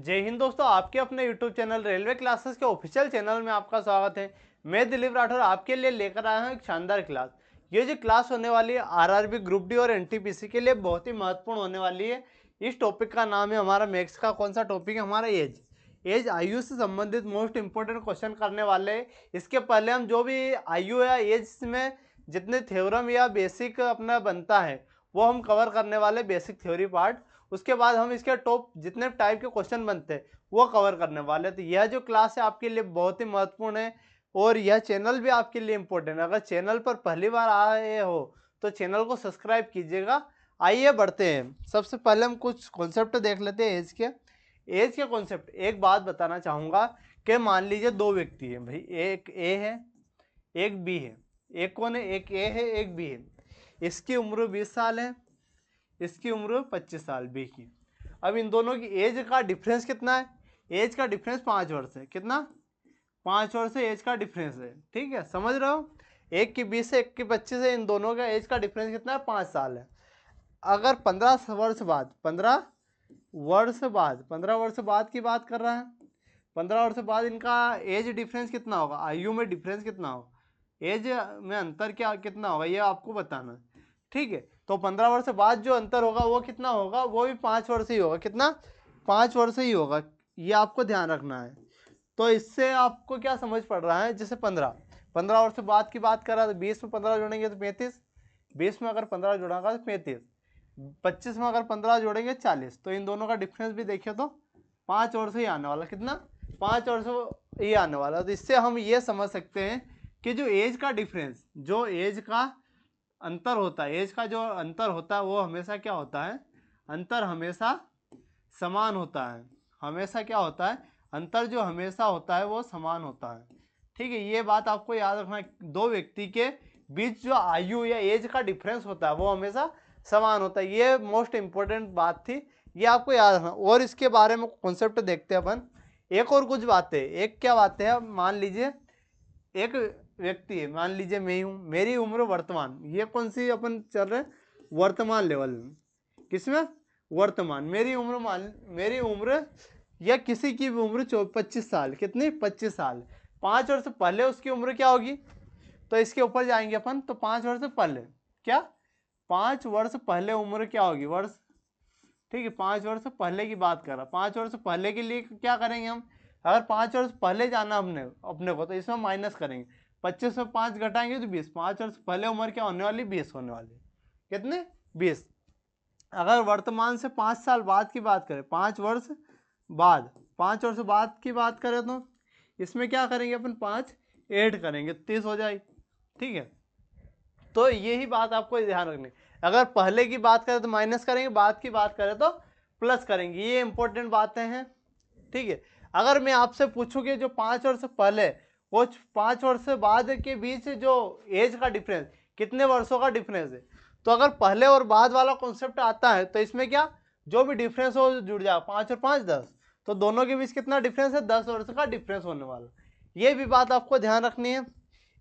जय हिंद दोस्तों, आपके अपने YouTube चैनल रेलवे क्लासेस के ऑफिशियल चैनल में आपका स्वागत है। मैं दिलीप राठौर आपके लिए लेकर आया हूं एक शानदार क्लास। ये जो क्लास होने वाली है आरआरबी ग्रुप डी और एनटीपीसी के लिए बहुत ही महत्वपूर्ण होने वाली है। इस टॉपिक का नाम है हमारा मैथ्स का कौन सा टॉपिक है, हमारा एज आयु से संबंधित मोस्ट इंपोर्टेंट क्वेश्चन करने वाले हैं। इसके पहले हम जो भी आयु या एज में जितने थ्योरम या बेसिक अपना बनता है वो हम कवर करने वाले, बेसिक थ्योरी पार्ट। उसके बाद हम इसके टॉप जितने टाइप के क्वेश्चन बनते हैं वो कवर करने वाले। तो यह जो क्लास है आपके लिए बहुत ही महत्वपूर्ण है और यह चैनल भी आपके लिए इम्पोर्टेंट है। अगर चैनल पर पहली बार आए हो तो चैनल को सब्सक्राइब कीजिएगा। आइए बढ़ते हैं। सबसे पहले हम कुछ कॉन्सेप्ट देख लेते हैं एज के कॉन्सेप्ट। एक बात बताना चाहूँगा कि मान लीजिए दो व्यक्ति हैं भाई, एक ए है एक बी है। एक कौन है? एक ए है एक बी है। इसकी उम्र 20 साल है, इसकी उम्र 25 साल बी की। अब इन दोनों की एज का डिफरेंस कितना है? एज का डिफरेंस 5 वर्ष है। कितना? 5 वर्ष से एज का डिफरेंस है। ठीक है, समझ रहे हो? एक की 20 है एक की 25 है, इन दोनों का एज का डिफरेंस कितना है? 5 साल है। अगर 15 वर्ष बाद 15 वर्ष बाद की बात कर रहा है, 15 वर्ष बाद इनका एज डिफरेंस कितना होगा? आयु में डिफरेंस कितना होगा? एज में अंतर क्या कितना होगा ये आपको बताना। ठीक है, तो 15 वर्ष बाद जो अंतर होगा वो कितना होगा? वो भी 5 वर्ष ही होगा। कितना? 5 वर्ष ही होगा। ये आपको ध्यान रखना है। तो इससे आपको क्या समझ पड़ रहा है? जैसे 15 वर्ष बाद की बात कर रहा है तो 20 में 15 जोड़ेंगे तो 35, 20 में अगर 15 जोड़ेगा तो 35, 25 में अगर 15 जोड़ेंगे 40। तो इन दोनों का डिफरेंस भी देखिए तो 5 वर्ष ही आने वाला। कितना? 5 वर्ष ही आने वाला। तो इससे हम ये समझ सकते हैं कि जो एज का डिफरेंस, जो एज का अंतर होता है, एज का जो अंतर होता है वो हमेशा क्या होता है? अंतर हमेशा समान होता है। हमेशा क्या होता है? अंतर जो हमेशा होता है वो समान होता है। ठीक है, ये बात आपको याद रखना। दो व्यक्ति के बीच जो आयु या एज का डिफरेंस होता है वो हमेशा समान होता है। ये मोस्ट इंपॉर्टेंट बात थी, ये आपको याद रखना। और इसके बारे में कॉन्सेप्ट देखते हैं अपन। एक और कुछ बातें। एक क्या बातें हैं? मान लीजिए एक व्यक्ति है, मान लीजिए मैं हूँ, मेरी उम्र वर्तमान, ये कौन सी अपन चल रहे? वर्तमान लेवल में। किसमें? वर्तमान। मेरी उम्र या किसी की भी उम्र 25 साल। कितनी? 25 साल। 5 वर्ष पहले उसकी उम्र क्या होगी? तो इसके ऊपर जाएंगे अपन। तो 5 वर्ष पहले क्या? 5 वर्ष पहले उम्र क्या होगी? वर्ष। ठीक है, 5 वर्ष पहले की बात कर रहा। 5 वर्ष पहले के लिए क्या करेंगे हम? अगर 5 वर्ष पहले जाना अपने को तो इसमें माइनस करेंगे। 25 में 5 घटाएंगे तो 20। 5 वर्ष पहले उम्र क्या होने वाली? 20 होने वाली। कितने? 20। अगर वर्तमान से 5 साल बाद की बात करें, 5 वर्ष बाद, 5 वर्ष बाद की बात करें तो इसमें क्या करेंगे अपन? 5 ऐड करेंगे 30 हो जाएगी। ठीक है, तो यही बात आपको ध्यान रखनी। अगर पहले की बात करें तो माइनस करेंगे, बाद की बात करें तो प्लस करेंगे। ये इंपॉर्टेंट बातें हैं। ठीक है, अगर मैं आपसे पूछूं कि जो 5 वर्ष पहले वो 5 वर्ष बाद के बीच जो एज का डिफरेंस, कितने वर्षों का डिफरेंस है, तो अगर पहले और बाद वाला कॉन्सेप्ट आता है तो इसमें क्या, जो भी डिफरेंस हो जुड़ जाएगा। 5 और 5 10, तो दोनों के बीच कितना डिफरेंस है? 10 वर्ष का डिफरेंस होने वाला। ये भी बात आपको ध्यान रखनी है।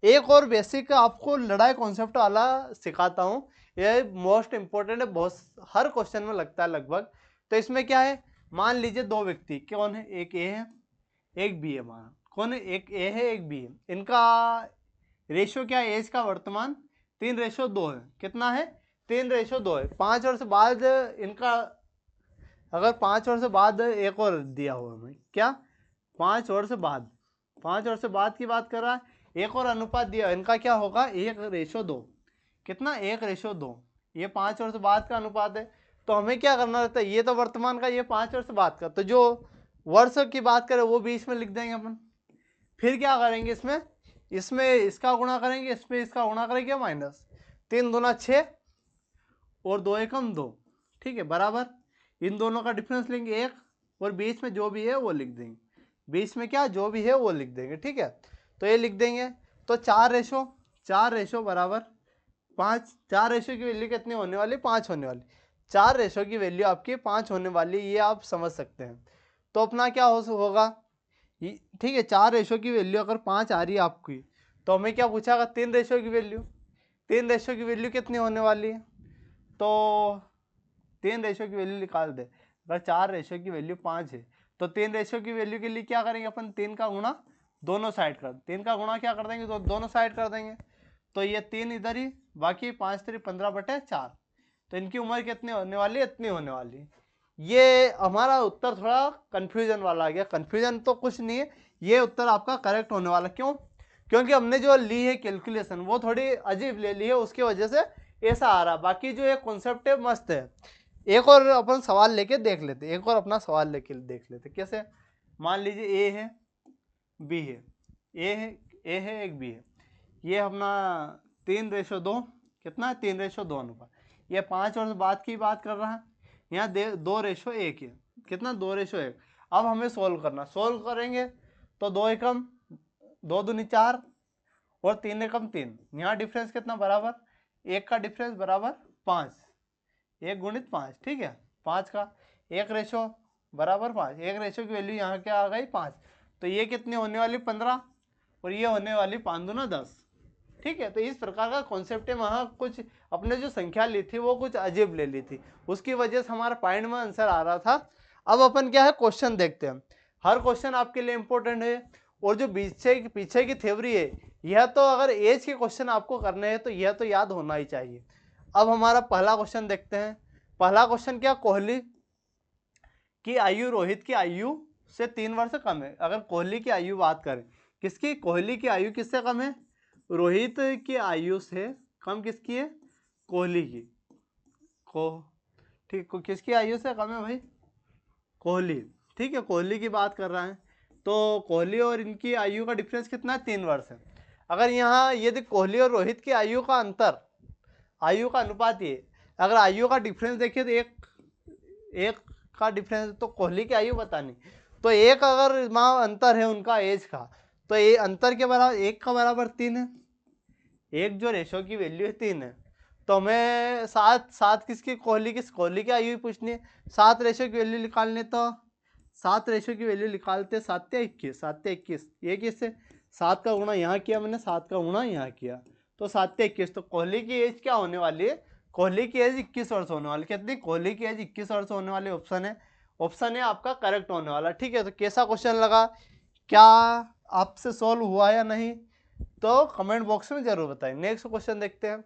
एक और बेसिक आपको लड़ाई कॉन्सेप्ट वाला सिखाता हूँ। ये मोस्ट इंपॉर्टेंट है, बहुत हर क्वेश्चन में लगता है लगभग। तो इसमें क्या है? मान लीजिए दो व्यक्ति, कौन है? एक ए है एक बी है। माना कौन है? एक ए है एक बी है। इनका रेशियो क्या है? एज का वर्तमान 3:2 है। कितना है? 3:2 है। 5 वर्ष बाद इनका, अगर 5 वर्ष बाद एक और दिया हुआ हमें क्या? 5 वर्ष बाद, 5 वर्ष बाद की बात कर रहा है, एक और अनुपात दिया, इनका क्या होगा? 1:2। कितना? 1:2। ये 5 वर्ष बाद का अनुपात है। तो हमें क्या करना रहता है? ये तो वर्तमान का, ये 5 वर्ष बाद का, तो जो वर्ष की बात करें वो बीच में लिख देंगे अपन। फिर क्या करेंगे? इसमें इसमें इसका गुणा करेंगे, इसमें इसका गुणा करेंगे, माइनस 3 दूना 6 और 2 एकम 2। ठीक है, बराबर। इन दोनों का डिफरेंस लेंगे 1 और बीच में जो भी है वो लिख देंगे। बीच में क्या जो भी है वो लिख देंगे। ठीक है, तो ये लिख देंगे। तो 4 बराबर 5। 4 रेशो की वैल्यू कितनी होने वाली? 5 होने वाली। 4 रेशो की वैल्यू आपकी 5 होने वाली, ये आप समझ सकते हैं। तो अपना क्या होगा? ठीक है, 4 रेशो की वैल्यू अगर 5 आ रही है आपकी, तो हमें क्या पूछागा? 3 रेशो की वैल्यू। 3 रेशो की वैल्यू कितनी होने वाली है? तो 3 रेशो की वैल्यू निकाल दे। अगर 4 रेशो की वैल्यू 5 है तो 3 रेशियो की वैल्यू के लिए क्या करेंगे अपन, 3 का गुणा दोनों साइड कर, 3 का गुणा क्या कर देंगे, तो दोनों साइड कर देंगे। तो ये 3 इधर ही, बाकी 5 3 15/4। तो इनकी उम्र कितनी होने वाली है, इतनी होने वाली है। ये हमारा उत्तर थोड़ा कंफ्यूजन वाला आ गया, कंफ्यूजन तो कुछ नहीं है, ये उत्तर आपका करेक्ट होने वाला। क्यों? क्योंकि हमने जो ली है कैलकुलेशन वो थोड़ी अजीब ले ली है, उसकी वजह से ऐसा आ रहा। बाकी जो ये कॉन्सेप्ट है मस्त है। एक और अपन सवाल लेके देख लेते, एक और अपना सवाल लेके देख लेते। कैसे? मान लीजिए ए है, बी है, ए है एक बी है, ये अपना 3:2, कितना है, 3:2 अनुपात। ये 5 वर्ष बाद की बात कर रहा है, यहाँ 2:1 है, कितना, 2:1। अब हमें सोल्व करना, सोल्व करेंगे तो 2 एकम 2 दूनी 4 और 3 एकम 3, यहाँ डिफरेंस कितना, बराबर 1 का डिफरेंस बराबर 5, 1 गुणित 5, ठीक है, 5 का 1 रेशो बराबर 5, 1 रेशो की वैल्यू यहाँ क्या आ गई, 5। तो ये कितनी होने वाली, 15, और ये होने वाली 5 दूना 10, ठीक है। तो इस प्रकार का कॉन्सेप्ट है। वहाँ कुछ अपने जो संख्या ली थी वो कुछ अजीब ले ली थी, उसकी वजह से हमारा पॉइंट में आंसर आ रहा था। अब अपन क्या है, क्वेश्चन देखते हैं। हर क्वेश्चन आपके लिए इंपॉर्टेंट है, और जो पीछे की थ्योरी है, यह तो अगर एज के क्वेश्चन आपको करने हैं तो यह तो याद होना ही चाहिए। अब हमारा पहला क्वेश्चन देखते हैं। पहला क्वेश्चन क्या, कोहली की आयु रोहित की आयु से 3 वर्ष कम है। अगर कोहली की आयु बात करें, किसकी, कोहली की आयु किससे कम है, रोहित की आयु से कम किसकी है, कोहली की, ठीक, किसकी आयु से कम है भाई, कोहली, ठीक है, कोहली की बात कर रहा है। तो कोहली और इनकी आयु का डिफरेंस कितना है, 3 वर्ष है। अगर यहाँ यदि कोहली और रोहित की आयु का अंतर, आयु का अनुपात, ये अगर आयु का डिफरेंस देखिए तो एक का डिफरेंस, तो कोहली की आयु बतानी, तो एक अगर वहाँ अंतर है उनका एज का, तो ये अंतर के बराबर, 1 का बराबर 3 है, एक जो रेशो की वैल्यू है 3 है। तो हमें 7 किसकी, कोहली की आयु पूछनी है। 7 रेशो की वैल्यू निकालने, तो 7 रेशो की वैल्यू निकालते, 7 या 21, 7 या 21, ये किससे, 7 का गुणा यहाँ किया मैंने, 7 का गुणा यहाँ किया, तो 7 या 21। तो कोहली की एज क्या होने वाली है, कोहली की एज 21 वर्ष होने वाली। कितनी, कोहली की एज 21 वर्ष होने वाली। ऑप्शन है आपका करेक्ट होने वाला, ठीक है। तो कैसा क्वेश्चन लगा, क्या आपसे सॉल्व हुआ या नहीं, तो कमेंट बॉक्स में जरूर बताएं। नेक्स्ट क्वेश्चन देखते हैं।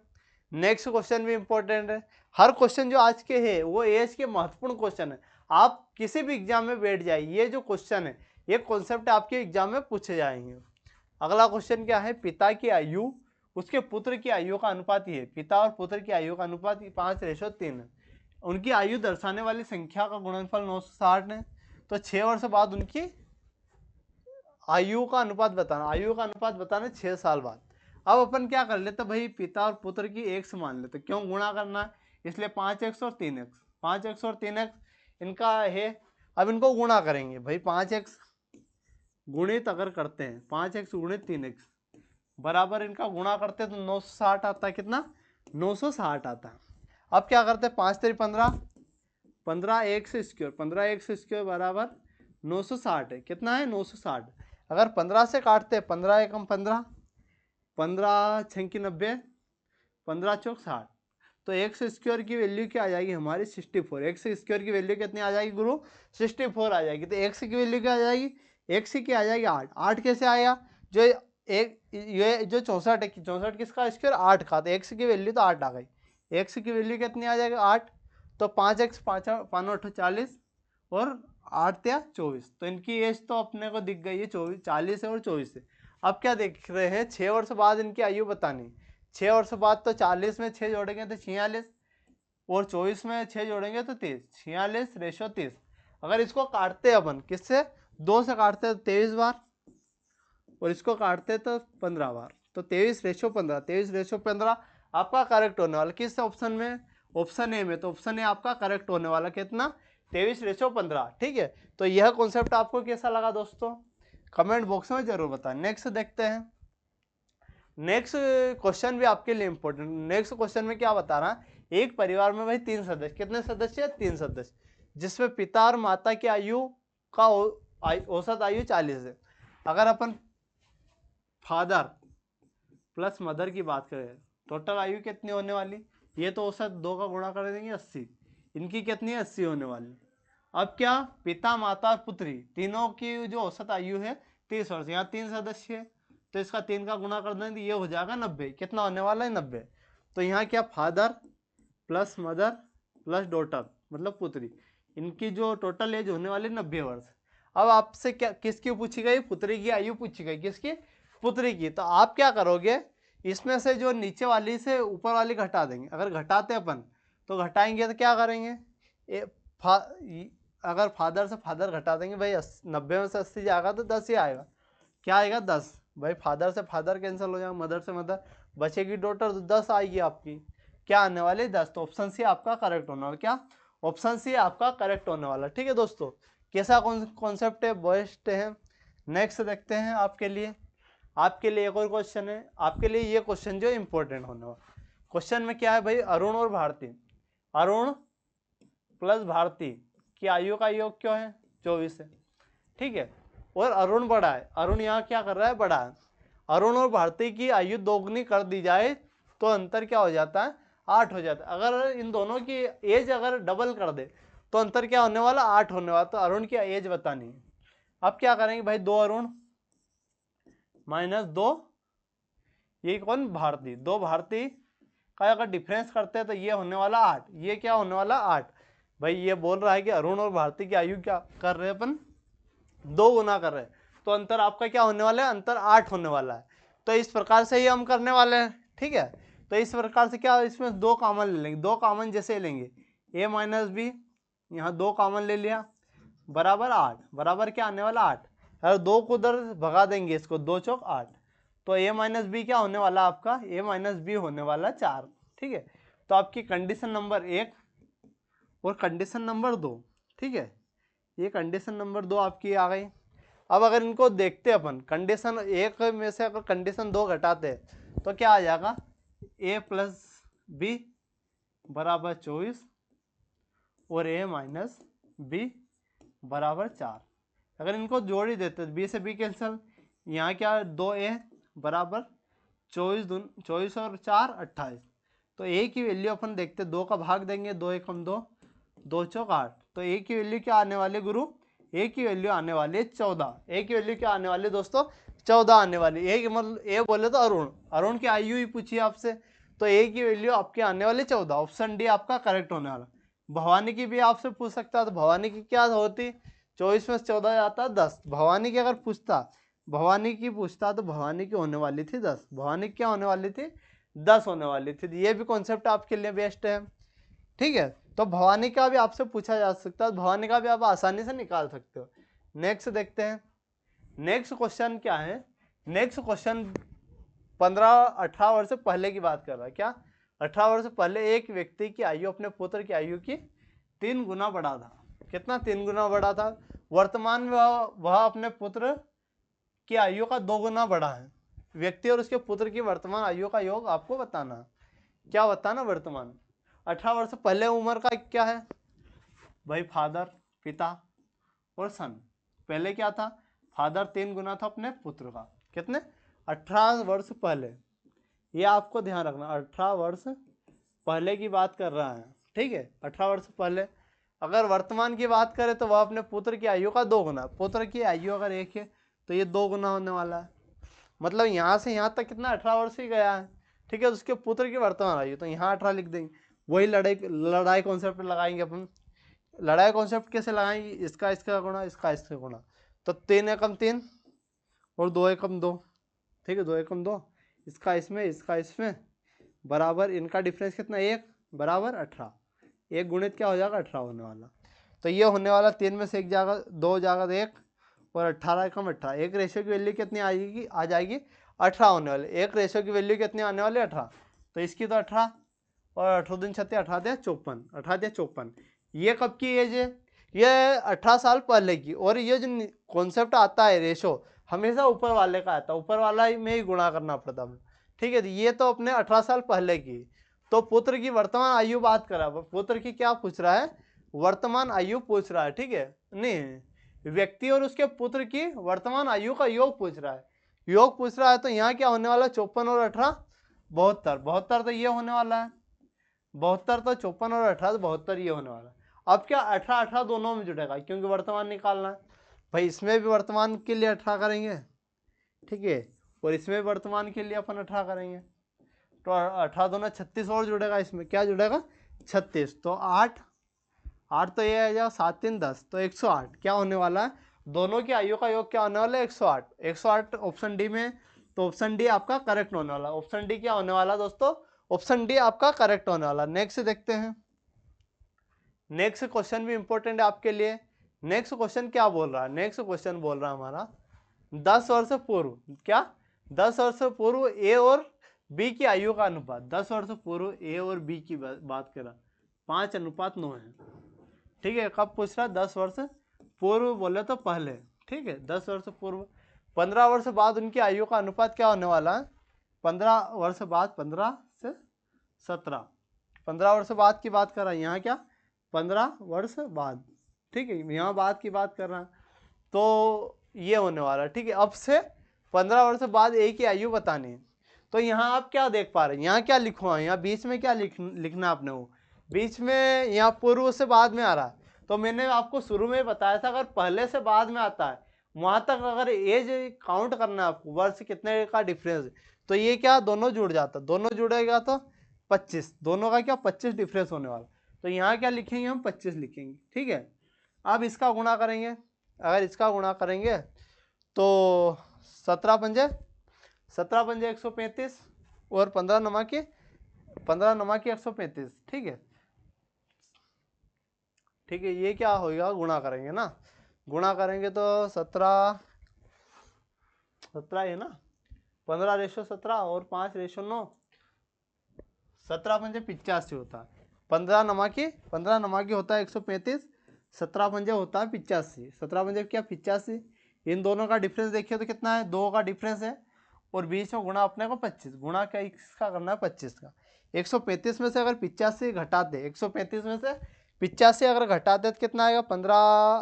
नेक्स्ट क्वेश्चन भी इंपॉर्टेंट है। हर क्वेश्चन जो आज के है वो एज के महत्वपूर्ण क्वेश्चन है। आप किसी भी एग्जाम में बैठ जाइए, ये जो क्वेश्चन है, ये कॉन्सेप्ट आपके एग्जाम में पूछे जाएंगे। अगला क्वेश्चन क्या है, पिता की आयु उसके पुत्र की आयु का अनुपात, ये पिता और पुत्र की आयु का अनुपात 5:3 है। उनकी आयु दर्शाने वाली संख्या का गुणनफल 960 है। तो 6 वर्ष बाद उनकी आयु का अनुपात बताना 6 साल बाद। अब अपन क्या कर लेते भाई, पिता और पुत्र की एक्स मान लेते, क्यों, गुणा करना है, इसलिए 5x और 3x, 5x और 3x इनका है। अब इनको गुणा करेंगे भाई, 5x गुणित अगर करते हैं, 5x गुणित 3x बराबर, इनका गुणा करते हैं तो 960 आता है। कितना, 960 आता है। अब क्या करते हैं, 5 3 15, 15x² बराबर 960 है। कितना है, 960। अगर 15 से काटते हैं, 15 एकम 15, 15 6 की 90, 15 चौक 60, तो x² की वैल्यू क्या आ जाएगी हमारी, 64। x² की वैल्यू कितनी आ जाएगी गुरु, 64 आ जाएगी। तो x की वैल्यू क्या आ जाएगी, x की आ जाएगी 8। 8 कैसे आया, जो एक ये जो 64 है, 64 किसका स्क्वायर, 8 का, तो x की वैल्यू तो 8 आ गई। x की वैल्यू कितनी आ जाएगी, 8। तो 5x 5 8 40 और 8 या 24, तो इनकी एज तो अपने को दिख गई है, 40 है और 24 है। अब क्या देख रहे हैं, 6 वर्ष बाद इनकी आयु बतानी। 6 वर्ष बाद तो 40 में 6 जोड़ेंगे तो 46, और 24 में 6 जोड़ेंगे तो 30, 46:30। अगर इसको काटते अपन किससे, 2 से काटते तो 23 बार, और इसको काटते तो 15 बार, तो 23:15, 23:15 आपका करेक्ट होने वाला। किस ऑप्शन में, ऑप्शन ए में। तो ऑप्शन ए आपका करेक्ट होने वाला, कितना, 23:15, ठीक है। तो यह कॉन्सेप्ट आपको कैसा लगा दोस्तों, कमेंट बॉक्स में जरूर बताएं। नेक्स्ट देखते हैं। नेक्स्ट क्वेश्चन भी आपके लिए इंपॉर्टेंट। नेक्स्ट क्वेश्चन में क्या बता रहा है, एक परिवार में भाई 3 सदस्य, कितने सदस्य है, 3 सदस्य, जिसमें पिता और माता की आयु का औसत आयु 40 है। अगर अपन फादर प्लस मदर की बात करें, टोटल आयु कितनी होने वाली, ये तो औसत 2 का गुणा कर देंगे 80, इनकी कितनी है, 80 होने वाली। अब क्या, पिता माता और पुत्री तीनों की जो औसत आयु है 30 वर्ष। यहाँ 3 सदस्य है तो इसका 3 का गुना कर दें तो ये हो जाएगा 90। कितना होने वाला है, 90। तो यहाँ क्या, father plus mother plus daughter मतलब पुत्री, इनकी जो टोटल एज होने वाली 90 वर्ष। अब आपसे क्या, किसकी पूछी गई, पुत्री की आयु पूछी गई, किसकी, पुत्री की। तो आप क्या करोगे, इसमें से जो नीचे वाली से ऊपर वाली घटा देंगे। अगर घटाते अपन तो घटाएंगे तो क्या करेंगे, अगर फादर से फादर घटा देंगे भाई, 90 में से 80 जाएगा तो 10 ही आएगा। क्या आएगा, 10। भाई फादर से फादर कैंसिल हो जाएगा, मदर से मदर, बचेगी डॉटर, तो 10 आएगी आपकी। क्या आने वाले, 10। तो ऑप्शन सी आपका करेक्ट होने वाला। क्या, ऑप्शन सी आपका करेक्ट होने वाला। ठीक है दोस्तों, कैसा कॉन्सेप्ट है, बेस्ट है। नेक्स्ट देखते हैं आपके लिए एक और क्वेश्चन है। आपके लिए ये क्वेश्चन जो इंपॉर्टेंट होने वाला। क्वेश्चन में क्या है भाई, अरुण और भारती, अरुण प्लस भारती की आयु का योग क्या है, 24 है। ठीक है, और अरुण बड़ा है, अरुण यहाँ क्या कर रहा है, बड़ा है। अरुण और भारती की आयु दोगुनी कर दी जाए तो अंतर क्या हो जाता है, 8 हो जाता है। अगर इन दोनों की एज अगर डबल कर दे तो अंतर क्या होने वाला, 8 होने वाला। तो अरुण की एज बतानी है। अब क्या करेंगे भाई, 2 अरुण माइनस 2 ये कौन, भारती, 2 भारती का अगर डिफरेंस करते हैं तो ये होने वाला 8। ये क्या होने वाला, 8। भाई ये बोल रहा है कि अरुण और भारती की आयु क्या कर रहे हैं अपन, 2 गुना कर रहे हैं। तो अंतर आपका क्या होने वाला है, अंतर 8 होने वाला है। तो इस प्रकार से ही हम करने वाले हैं। ठीक है, तो इस प्रकार से क्या, इसमें 2 कॉमन ले लेंगे। 2 कॉमन जैसे लेंगे, a माइनस बी, यहाँ 2 कॉमन ले लिया, बराबर 8। बराबर क्या आने वाला, 8। अगर 2 को उधर भगा देंगे, इसको 2 चौक 8, तो a माइनस बी क्या होने वाला आपका, a माइनस बी होने वाला 4। ठीक है, तो आपकी कंडीशन नंबर 1 और कंडीशन नंबर 2, ठीक है, ये कंडीशन नंबर 2 आपकी आ गई। अब अगर इनको देखते अपन, कंडीशन 1 में से अगर कंडीशन 2 घटाते हैं तो क्या आ जाएगा, a प्लस बी बराबर 24 और a माइनस बी बराबर 4। अगर इनको जोड़ ही देते, b से b कैंसिल, यहाँ क्या, 2a बराबर 24 और 4 28। तो a की वैल्यू अपन देखते, 2 का भाग देंगे, 2 एकम 2, 2 चौक 8। तो a की वैल्यू क्या आने वाली गुरु, a की वैल्यू आने वाली है 14। a की वैल्यू क्या आने वाली दोस्तों, 14 आने वाली। a मतलब a बोले तो अरुण, अरुण की आयु ही पूछी आपसे, तो a की वैल्यू आपके आने वाली 14। ऑप्शन डी आपका करेक्ट होने वाला। भवानी की भी आपसे पूछ सकता है, तो भवानी की क्या होती, 24 में 14 जाता 10। भवानी की अगर पूछता, भवानी की पूछता तो भवानी की होने वाली थी 10। भवानी क्या होने वाली थी, 10 होने वाली थी। ये भी कॉन्सेप्ट आपके लिए बेस्ट है। ठीक है, तो भवानी का भी आपसे पूछा जा सकता है, भवानी का भी आप आसानी से निकाल सकते हो। नेक्स्ट देखते हैं, नेक्स्ट क्वेश्चन क्या है। नेक्स्ट क्वेश्चन 15-18 वर्ष से पहले की बात कर रहा है। क्या, 18 वर्ष पहले एक व्यक्ति की आयु अपने पुत्र की आयु की 3 गुना बढ़ा था। कितना, 3 गुना बढ़ा था। वर्तमान में वह अपने पुत्र की आयु का 2 गुना बढ़ा है। व्यक्ति और उसके पुत्र की वर्तमान आयु का योग आपको बताना। क्या बताना, वर्तमान 18 वर्ष पहले उम्र का क्या है भाई, फादर पिता और सन। पहले क्या था, फादर 3 गुना था अपने पुत्र का। कितने, 18 वर्ष पहले। ये आपको ध्यान रखना, 18 वर्ष पहले की बात कर रहा है। ठीक है, 18 वर्ष पहले। अगर वर्तमान की बात करें तो वह अपने पुत्र की आयु का 2 गुना। पुत्र की आयु अगर 1 है तो ये 2 गुना होने वाला है। मतलब यहाँ से यहाँ तक कितना, 18 वर्ष ही गया है। ठीक है, उसके पुत्र की वर्तमान आयु, तो यहाँ 18 लिख देंगे। वही लड़ाई कॉन्सेप्ट लगाएंगे अपन। लड़ाई कॉन्सेप्ट कैसे लगाएंगे, इसका गुणा, इसका गुणा। तो 3 एकम 3 और 2 एकम 2। ठीक है, 2 एकम 2, इसका इसमें बराबर, इनका डिफरेंस कितना, 1 बराबर 18। 1 गुणित क्या हो जाएगा, 18 होने वाला। तो ये होने वाला 3 में से 1 जाएगा, 2 जाएगा 1 और 18 एकम 18। एक रेशियो की वैल्यू कितनी आ जाएगी 18 होने वाले। एक रेशियो की वैल्यू कितनी आने वाली, 18। तो इसकी तो 18 और 18 दिन 36, 18 दिया 54, 18 दिया 54। ये कब की एज है, ये 18 साल पहले की। और ये जो कॉन्सेप्ट आता है रेशो, हमेशा ऊपर वाले का आता है, ऊपर वाला में ही गुणा करना पड़ता है। ठीक है, ये तो अपने 18 साल पहले की। तो पुत्र की वर्तमान आयु बात करा, पुत्र की क्या पूछ रहा है, वर्तमान आयु पूछ रहा है। ठीक है, नहीं, व्यक्ति और उसके पुत्र की वर्तमान आयु का योग पूछ रहा है। योग पूछ रहा है तो यहाँ क्या होने वाला, 54 और 18 72। 72 तो ये होने वाला है, 72 तो 54 और 18 72 ये होने वाला। अब क्या 18 दोनों में जुड़ेगा क्योंकि वर्तमान निकालना है भाई। इसमें भी वर्तमान के लिए 18 करेंगे, ठीक है, और इसमें वर्तमान के लिए अपन 18 करेंगे, तो 18 दोनों 36 और जुड़ेगा। इसमें क्या जुड़ेगा 36, तो 8 तो ये आ जाएगा 7 3 10, तो 108 क्या होने वाला है, दोनों की आयु का योग क्या होने वाला है 108। 108 ऑप्शन डी में, तो ऑप्शन डी आपका करेक्ट होने वाला। ऑप्शन डी क्या होने वाला दोस्तों, ऑप्शन डी आपका करेक्ट होने वाला। नेक्स्ट देखते हैं, नेक्स्ट क्वेश्चन भी इंपॉर्टेंट है आपके लिए। नेक्स्ट क्वेश्चन क्या बोल रहा है, नेक्स्ट क्वेश्चन बोल रहा है हमारा 10 वर्ष पूर्व, क्या 10 वर्ष पूर्व ए और बी की आयु का अनुपात। 10 वर्ष पूर्व ए और बी की बात करा, 5:9 है, ठीक है। कब पूछ रहा है, 10 वर्ष पूर्व बोले तो पहले, ठीक है, 10 वर्ष पूर्व। 15 वर्ष बाद उनकी आयु का अनुपात क्या होने वाला है, 15 वर्ष बाद, 15 से 17, 15 वर्ष बाद की बात कर रहा है यहाँ, क्या 15 वर्ष बाद, ठीक है, यहाँ बाद की बात कर रहा है, तो ये होने वाला है, ठीक है। अब से 15 वर्ष बाद ए की आयु बतानी है, तो यहाँ आप क्या देख पा रहे हैं, यहाँ क्या लिखवा है, यहाँ बीच में क्या लिखना आपने, वो बीच में यहाँ पूर्व से बाद में आ रहा है। तो मैंने आपको शुरू में बताया था अगर पहले से बाद में आता है वहां तक अगर एज काउंट करना है आपको, वर्ष कितने का डिफरेंस है, तो ये क्या दोनों जुड़ जाता, दोनों जुड़ेगा तो 25, दोनों का क्या 25 डिफरेंस होने वाला। तो यहाँ क्या लिखेंगे हम 25 लिखेंगे, ठीक है। अब इसका गुणा करेंगे, अगर इसका गुणा करेंगे तो 17 पंजे 135 और 15 नमा के 135, ठीक है, ठीक है। ये क्या होगा, गुणा करेंगे ना, गुणा करेंगे तो 17 है ना, 15:17 और 5:9, 17 पंजे 85 होता है। 15 नमा की होता है 135, 17 पंजे होता है 85, 17 पंजे क्या 85। इन दोनों का डिफरेंस देखिए तो कितना है, 2 का डिफरेंस है, और बीच में गुणा अपने को 25, गुणा क्या इसका करना है 25 का। 135 में से अगर 85 घटाते, 135 में से 85 अगर घटाते तो कितना आएगा, 15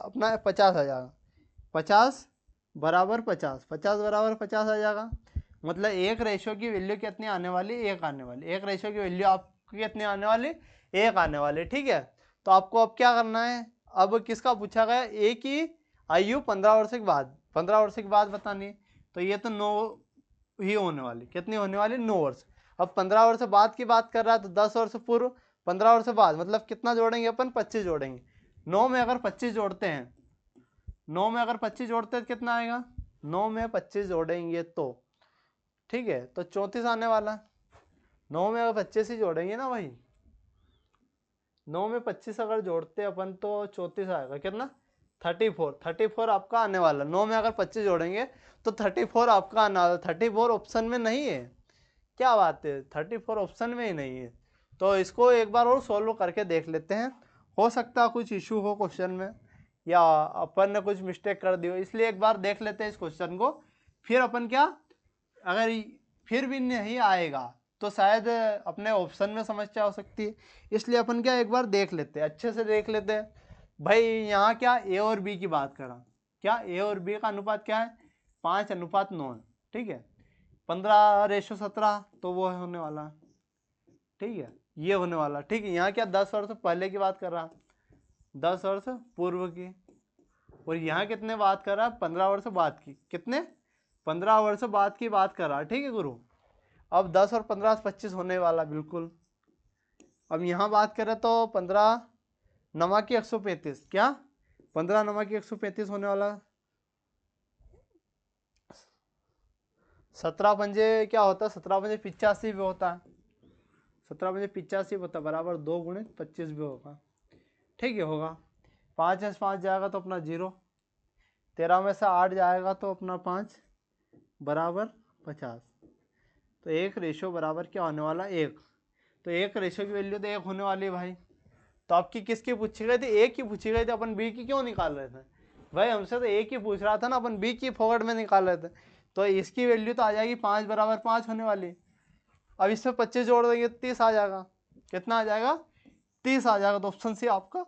अपना 50 आ जाएगा, 50 बराबर 50, 50 बराबर 50 आ जाएगा। मतलब एक रेशियो की वैल्यू कितनी आने वाली, 1 आने वाली, एक रेशियो की वैल्यू आपकी कितनी आने वाली, 1 आने वाली, ठीक है। तो आपको अब क्या करना है, अब किसका पूछा गया, ए की आयु 15 वर्ष के बाद, 15 वर्ष के बाद बतानी, तो ये तो 9 ही होने वाली, कितनी होने वाली 9 वर्ष। अब 15 वर्ष बाद की बात कर रहा है तो 10 वर्ष पूर्व 15 वर्ष बाद, मतलब कितना जोड़ेंगे अपन 25 जोड़ेंगे। 9 में अगर 25 जोड़ते हैं, 9 में अगर 25 जोड़ते हैं तो कितना आएगा, 9 में 25 जोड़ेंगे तो, ठीक है, तो 34 आने वाला। 9 में अगर 25 ही जोड़ेंगे ना भाई, 9 में 25 अगर जोड़ते अपन तो 34 आएगा, कितना 34 आपका आने वाला। 9 में अगर 25 जोड़ेंगे तो 34 आपका आने वाला। 34 ऑप्शन में नहीं है, क्या बात है, 34 ऑप्शन में ही नहीं है। तो इसको एक बार और सोल्व करके देख लेते हैं, हो सकता है कुछ इशू हो क्वेश्चन में या अपन ने कुछ मिस्टेक कर दी हो, इसलिए एक बार देख लेते हैं इस क्वेश्चन को। फिर अपन क्या, अगर फिर भी नहीं आएगा तो शायद अपने ऑप्शन में समस्या हो सकती है, इसलिए अपन क्या एक बार देख लेते हैं, अच्छे से देख लेते हैं। भाई यहाँ क्या ए और बी की बात करा, क्या ए और बी का अनुपात क्या है 5:9 है, ठीक है। 15:17 तो वो होने वाला, ठीक है, ये होने वाला, ठीक है। यहाँ क्या 10 वर्ष पहले की बात कर रहा, 10 वर्ष पूर्व की, और यहाँ कितने बात कर रहा है 15 वर्ष बाद की, कितने 15 वर्ष बाद की बात कर रहा है, ठीक है गुरु। अब 10 और 15 25 होने वाला बिल्कुल। अब यहाँ बात करें तो 15 नमा की 135, क्या 15 नमा की 135 होने वाला। 17 पंजे क्या होता है, 17 पंजे 85 भी होता है, 17 पंजे 85 होता है, बराबर 2 गुणित 25 भी होगा, ठीक है, होगा। 5 में से 5 जाएगा तो अपना 0, 13 में से 8 जाएगा तो अपना 5 बराबर 50, तो एक रेशो बराबर क्या होने वाला 1। तो एक रेशो की वैल्यू तो 1 होने वाली है भाई। तो आपकी किसकी पूछी गई थी, ए की पूछी गई थी, अपन बी की क्यों निकाल रहे थे भाई, हमसे तो ए की पूछ रहा था ना, अपन बी की फोकट में निकाल रहे थे। तो इसकी वैल्यू तो आ जाएगी 5 बराबर 5 होने वाली। अब इसमें 25 जोड़ देंगे 30 आ जाएगा, कितना आ जाएगा 30 आ जाएगा। तो ऑप्शन सी आपका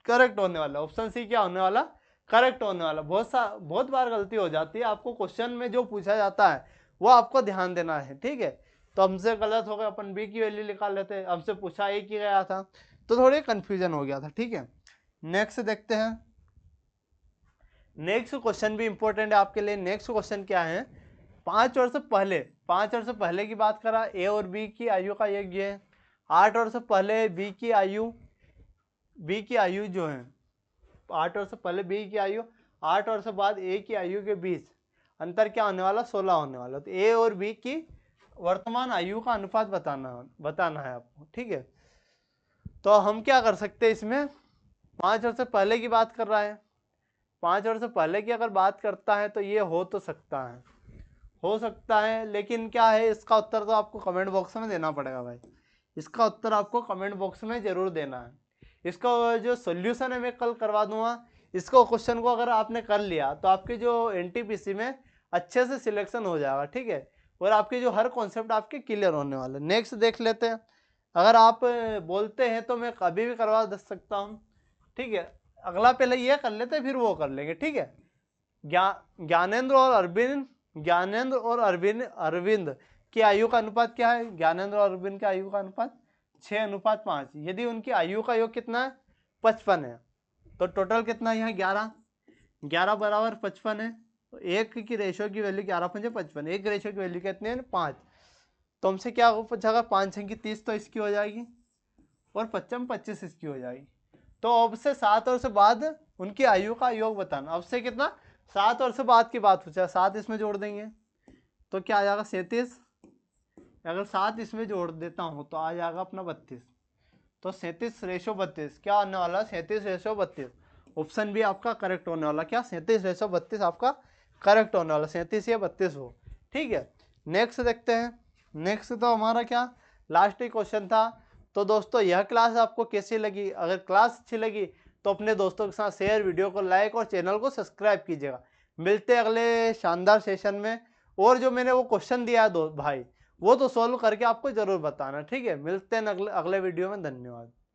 करेक्ट होने वाला, ऑप्शन सी क्या होने वाला, करेक्ट होने वाला। बहुत बार गलती हो जाती है, आपको क्वेश्चन में जो पूछा जाता है वो आपको ध्यान देना है, ठीक है। तो हमसे गलत हो गया, अपन बी की वैल्यू निकाल लेते, हमसे पूछा ए की गया था तो थोड़ी कंफ्यूजन हो गया था, ठीक है। नेक्स्ट देखते हैं। नेक्स्ट क्वेश्चन भी इंपॉर्टेंट है आपके लिए। नेक्स्ट क्वेश्चन क्या है, 5 वर्ष पहले की बात करा, ए और बी की आयु का योग ये है। 8 वर्ष पहले बी की आयु जो है, 8 वर्ष पहले बी की आयु, 8 वर्ष बाद ए की आयु के बीच अंतर क्या होने वाला, 16 होने वाला। तो ए और बी की वर्तमान आयु का अनुपात बताना है आपको, ठीक है। तो हम क्या कर सकते हैं इसमें, 5 वर्ष पहले की बात कर रहा है, 5 वर्ष पहले की अगर बात करता है तो ये हो सकता है, लेकिन क्या है, इसका उत्तर तो आपको कमेंट बॉक्स में देना पड़ेगा भाई। इसका उत्तर आपको कमेंट बॉक्स में जरूर देना है। इसका जो सोल्यूशन है मैं कल करवा दूंगा। इसको क्वेश्चन को अगर आपने कर लिया तो आपके जो एनटीपीसी में अच्छे से सिलेक्शन हो जाएगा, ठीक है, और आपके जो हर कॉन्सेप्ट आपके क्लियर होने वाले। नेक्स्ट देख लेते हैं। अगर आप बोलते हैं तो मैं कभी भी करवा सकता हूँ, ठीक है। अगला पहले ये कर लेते हैं, फिर वो कर लेंगे, ठीक है। ज्ञानेंद्र और अरविंद की आयु का अनुपात क्या है। ज्ञानेंद्र और अरविंद की आयु का अनुपात 6:5। यदि उनकी आयु का योग कितना है, 55 है, तो टोटल कितना है यहाँ 11 बराबर 55 है। तो एक की रेशियो की वैल्यू 11×5 = 55, एक रेशियो की वैल्यू कितनी है 5। तो हमसे क्या पूछा, 5×30 तो इसकी हो जाएगी, और 55 इसकी हो जाएगी। तो अब से 7 वर्ष बाद उनकी आयु का योग बताना। अब से कितना, 7 वर्ष बाद की बात पूछा, 7 इसमें जोड़ देंगे तो क्या आ जाएगा 37। अगर 7 इसमें जोड़ देता हूँ तो आ जाएगा अपना 32। तो 37:32 क्या आने वाला, 37:32। ऑप्शन भी आपका करेक्ट होने वाला, क्या 37:32 आपका करेक्ट होने वाला, 37 या 32 हो, ठीक है। नेक्स्ट देखते हैं। नेक्स्ट तो हमारा क्या लास्ट ही क्वेश्चन था। तो दोस्तों यह क्लास आपको कैसी लगी, अगर क्लास अच्छी लगी तो अपने दोस्तों के साथ शेयर, वीडियो को लाइक और चैनल को सब्सक्राइब कीजिएगा। मिलते हैं अगले शानदार सेशन में। और जो मैंने वो क्वेश्चन दिया है भाई, वो तो सॉल्व करके आपको जरूर बताना, ठीक है। मिलते हैं अगले वीडियो में। धन्यवाद।